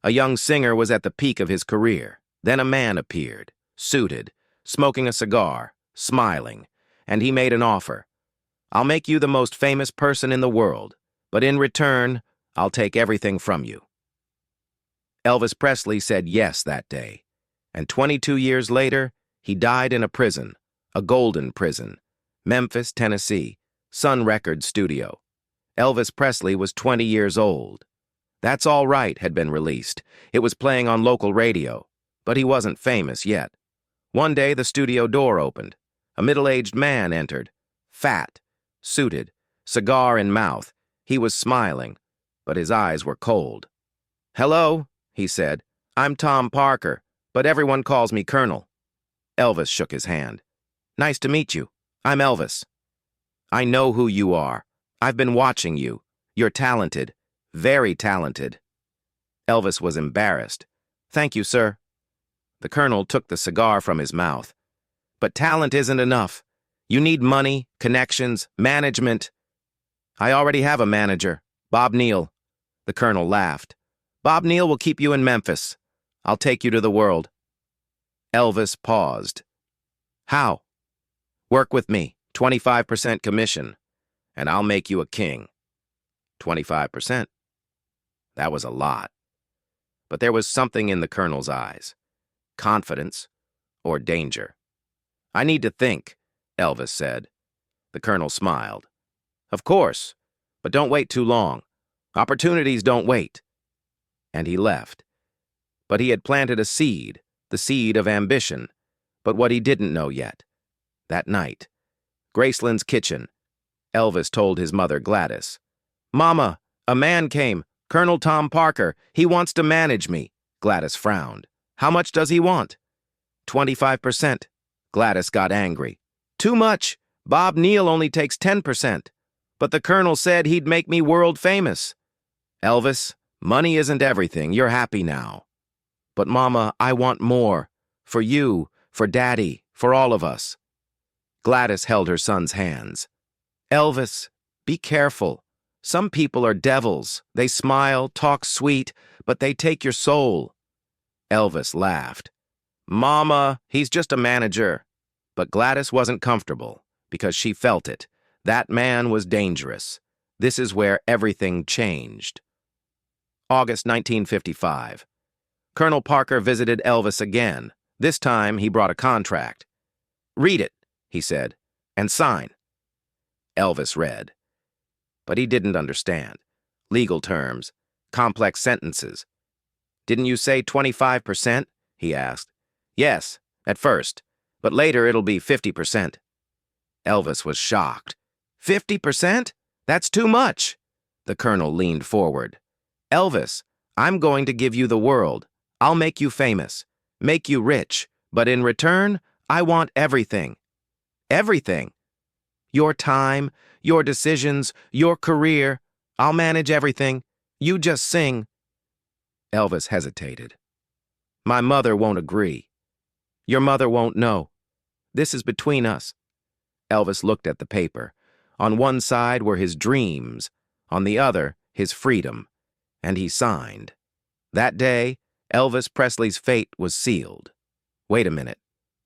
A young singer was at the peak of his career. Then a man appeared, suited, smoking a cigar, smiling, and he made an offer. "I'll make you the most famous person in the world, but in return, I'll take everything from you." Elvis Presley said yes that day, and 22 years later, he died in a prison, a golden prison, Memphis, Tennessee, Sun Records studio. Elvis Presley was 20 years old. "That's All Right" had been released. It was playing on local radio, but he wasn't famous yet. One day, the studio door opened. A middle-aged man entered, fat, suited, cigar in mouth. He was smiling, but his eyes were cold. "Hello," he said. "I'm Tom Parker, but everyone calls me Colonel." Elvis shook his hand. "Nice to meet you. I'm Elvis." "I know who you are. I've been watching you. You're talented, very talented." Elvis was embarrassed. "Thank you, sir." The Colonel took the cigar from his mouth. "But talent isn't enough. You need money, connections, management." "I already have a manager, Bob Neal." The Colonel laughed. "Bob Neal will keep you in Memphis. I'll take you to the world." Elvis paused. "How?" "Work with me, 25% commission, and I'll make you a king." 25%. That was a lot. But there was something in the Colonel's eyes. Confidence or danger. "I need to think," Elvis said. The Colonel smiled. "Of course, but don't wait too long. Opportunities don't wait." And he left. But he had planted a seed, the seed of ambition. But what he didn't know yet. That night, Graceland's kitchen, Elvis told his mother Gladys. "Mama, a man came, Colonel Tom Parker. He wants to manage me." Gladys frowned. "How much does he want?" 25%. Gladys got angry. "Too much. Bob Neal only takes 10%. But the Colonel said he'd make me world famous." "Elvis, money isn't everything. You're happy now." "But Mama, I want more. For you, for Daddy, for all of us." Gladys held her son's hands. "Elvis, be careful. Some people are devils. They smile, talk sweet, but they take your soul." Elvis laughed. "Mama, he's just a manager." But Gladys wasn't comfortable, because she felt it. That man was dangerous. This is where everything changed. August 1955. Colonel Parker visited Elvis again. This time, he brought a contract. "Read it," he said, "and sign." Elvis read. But he didn't understand. Legal terms, complex sentences. "Didn't you say 25%? he asked. "Yes, at first, but later it'll be 50%. Elvis was shocked. 50%? That's too much. The Colonel leaned forward. "Elvis, I'm going to give you the world. I'll make you famous, make you rich, but in return, I want everything." "Everything?" "Your time, your decisions, your career. I'll manage everything. You just sing." Elvis hesitated. "My mother won't agree." "Your mother won't know. This is between us." Elvis looked at the paper. On one side were his dreams, on the other, his freedom, and he signed. That day, Elvis Presley's fate was sealed. Wait a minute.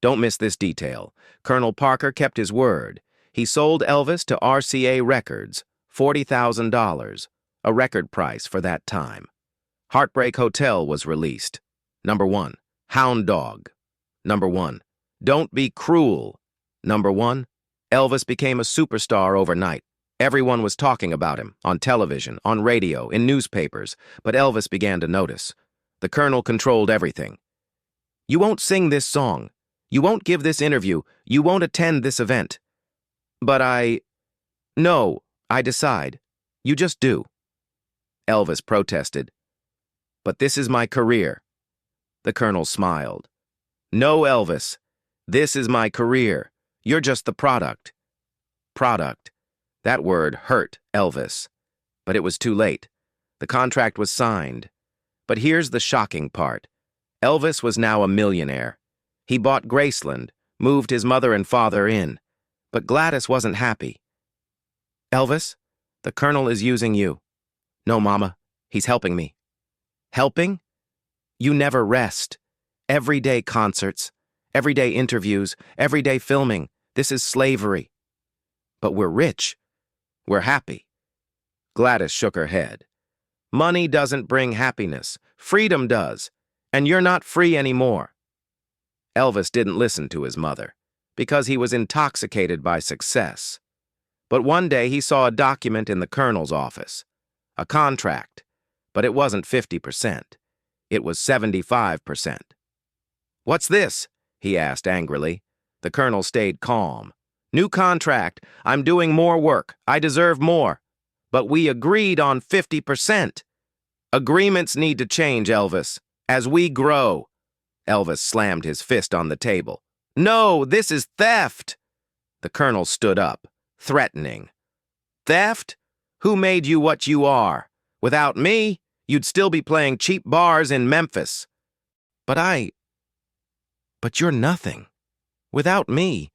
Don't miss this detail. Colonel Parker kept his word. He sold Elvis to RCA Records, $40,000, a record price for that time. Heartbreak Hotel was released. Number 1, Hound Dog. Number 1, Don't Be Cruel. Number 1, Elvis became a superstar overnight. Everyone was talking about him, on television, on radio, in newspapers, but Elvis began to notice. The Colonel controlled everything. "You won't sing this song. You won't give this interview. You won't attend this event." "But No, I decide. You just do." Elvis protested. "But this is my career." The Colonel smiled. "No, Elvis. This is my career. You're just the product." Product. That word hurt Elvis. But it was too late. The contract was signed. But here's the shocking part. Elvis was now a millionaire. He bought Graceland, moved his mother and father in. But Gladys wasn't happy. "Elvis, the Colonel is using you." "No, Mama. He's helping me." "Helping? You never rest. Everyday concerts, everyday interviews, everyday filming. This is slavery. But we're rich. We're happy. Gladys shook her head. Money doesn't bring happiness. Freedom does. And you're not free anymore. Elvis didn't listen to his mother because he was intoxicated by success. But one day he saw a document in the colonel's office. A contract. But it wasn't 50%. It was 75%. What's this? He asked angrily. The colonel stayed calm. New contract. I'm doing more work. I deserve more. But we agreed on 50%. Agreements need to change, Elvis. As we grow. Elvis slammed his fist on the table. No, this is theft. The colonel stood up, threatening. Theft? Who made you what you are? Without me, you'd still be playing cheap bars in Memphis. But you're nothing. Without me.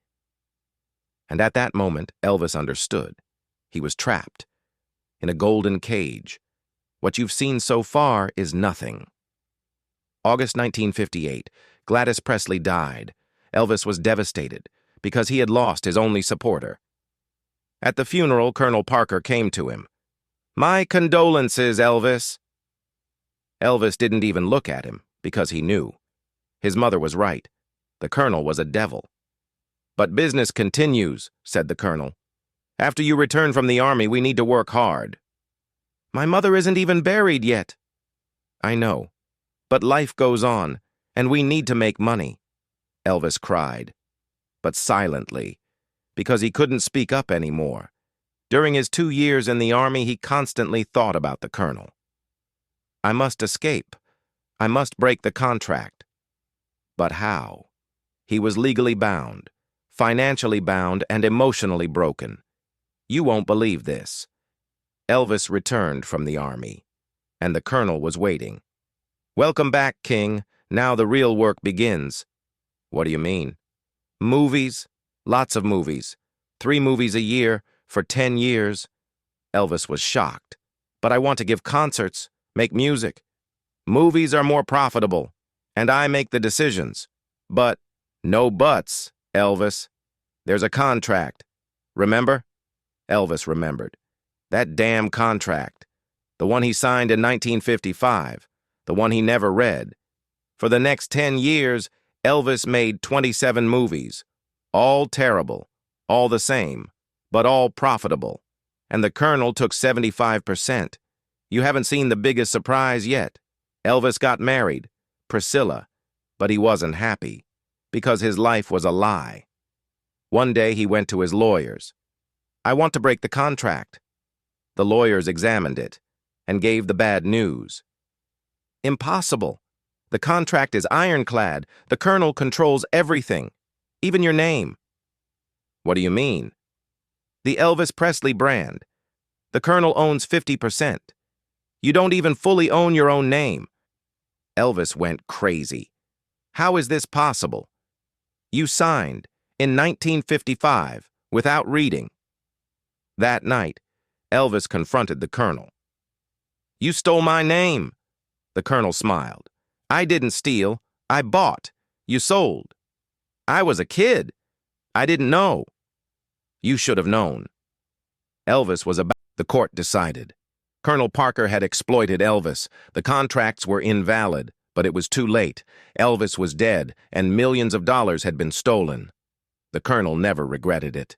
And at that moment, Elvis understood. He was trapped. In a golden cage. What you've seen so far is nothing. August 1958, Gladys Presley died. Elvis was devastated because he had lost his only supporter. At the funeral, Colonel Parker came to him. My condolences, Elvis. Elvis didn't even look at him because he knew. His mother was right. The colonel was a devil. But business continues, said the colonel. After you return from the army, we need to work hard. My mother isn't even buried yet. I know. But life goes on, and we need to make money. Elvis cried, but silently, because he couldn't speak up anymore. During his 2 years in the army, he constantly thought about the colonel. I must escape. I must break the contract. But how? He was legally bound, financially bound, and emotionally broken. You won't believe this. Elvis returned from the army, and the colonel was waiting. Welcome back, King. Now the real work begins. What do you mean? Movies. Lots of movies. 3 movies a year for 10 years. Elvis was shocked. But I want to give concerts, make music. Movies are more profitable, and I make the decisions. But no buts, Elvis. There's a contract. Remember? Elvis remembered. That damn contract. The one he signed in 1955. The one he never read. For the next 10 years, Elvis made 27 movies. All terrible, all the same, but all profitable. And the colonel took 75%. You haven't seen the biggest surprise yet. Elvis got married, Priscilla, but he wasn't happy, because his life was a lie. One day he went to his lawyers. I want to break the contract. The lawyers examined it and gave the bad news. Impossible. The contract is ironclad. The colonel controls everything, even your name. What do you mean? The Elvis Presley brand. The colonel owns 50%. You don't even fully own your own name. Elvis went crazy. How is this possible? You signed in 1955 without reading. That night, Elvis confronted the colonel. You stole my name. The colonel smiled. I didn't steal. I bought. You sold. I was a kid. I didn't know. You should have known. Elvis was about. The court decided. Colonel Parker had exploited Elvis. The contracts were invalid, but it was too late. Elvis was dead, and millions of dollars had been stolen. The colonel never regretted it.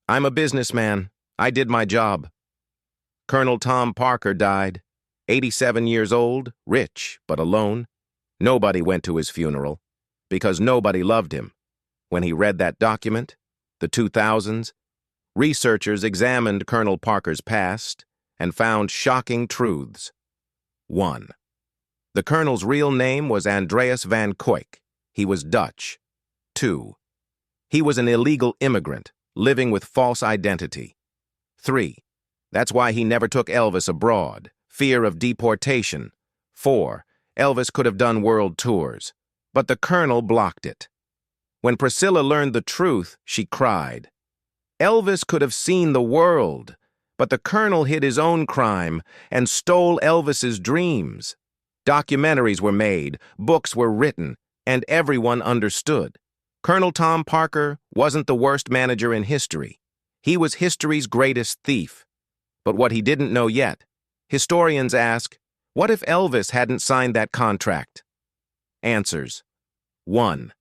I'm a businessman. I did my job. Colonel Tom Parker died. 87 years old, rich, but alone. Nobody went to his funeral, because nobody loved him. When he read that document, the 2000s, researchers examined Colonel Parker's past and found shocking truths. 1. The colonel's real name was Andreas van Kuijk. He was Dutch. 2. He was an illegal immigrant, living with false identity. 3. That's why he never took Elvis abroad. Fear of deportation. 4. Elvis could have done world tours, but the colonel blocked it. When Priscilla learned the truth, she cried. Elvis could have seen the world, but the colonel hid his own crime and stole Elvis's dreams. Documentaries were made, books were written, and everyone understood. Colonel Tom Parker wasn't the worst manager in history. He was history's greatest thief. But what he didn't know yet, historians ask, what if Elvis hadn't signed that contract? Answers. 1.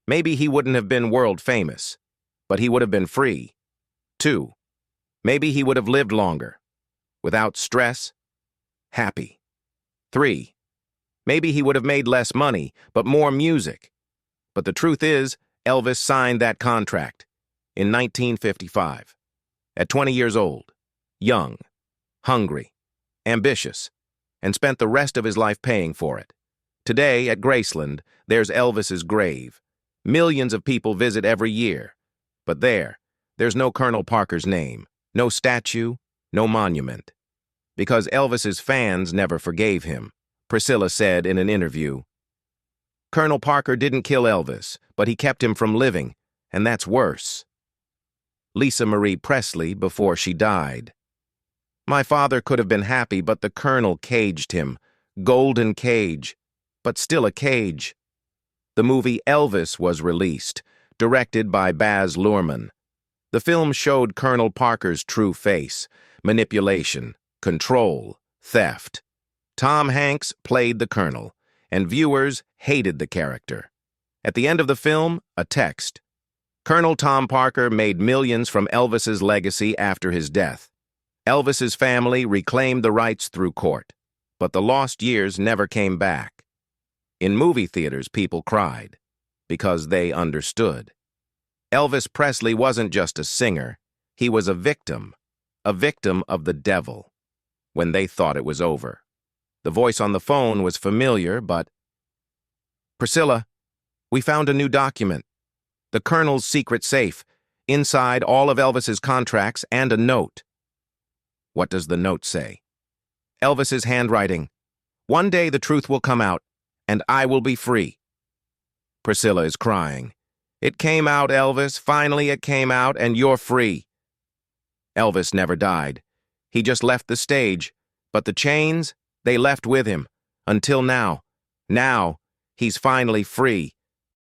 Maybe he wouldn't have been world famous, but he would have been free. 2. Maybe he would have lived longer, without stress, happy. 3. Maybe he would have made less money, but more music. But the truth is, Elvis signed that contract in 1955. At 20 years old, young, hungry, ambitious, and spent the rest of his life paying for it. Today, at Graceland, there's Elvis's grave. Millions of people visit every year. But there's no Colonel Parker's name, no statue, no monument. Because Elvis's fans never forgave him, Priscilla said in an interview. Colonel Parker didn't kill Elvis, but he kept him from living, and that's worse. Lisa Marie Presley before she died. My father could have been happy, but the Colonel caged him. Golden cage, but still a cage. The movie Elvis was released, directed by Baz Luhrmann. The film showed Colonel Parker's true face: manipulation, control, theft. Tom Hanks played the Colonel, and viewers hated the character. At the end of the film, a text. Colonel Tom Parker made millions from Elvis's legacy after his death. Elvis's family reclaimed the rights through court, but the lost years never came back. In movie theaters, people cried because they understood. Elvis Presley wasn't just a singer, he was a victim of the devil, when they thought it was over. The voice on the phone was familiar, but... Priscilla, we found a new document. The Colonel's secret safe, inside all of Elvis's contracts, and a note. What does the note say? Elvis's handwriting. One day the truth will come out, and I will be free. Priscilla is crying. It came out, Elvis. Finally it came out, and you're free. Elvis never died. He just left the stage. But the chains, they left with him. Until now. Now, he's finally free.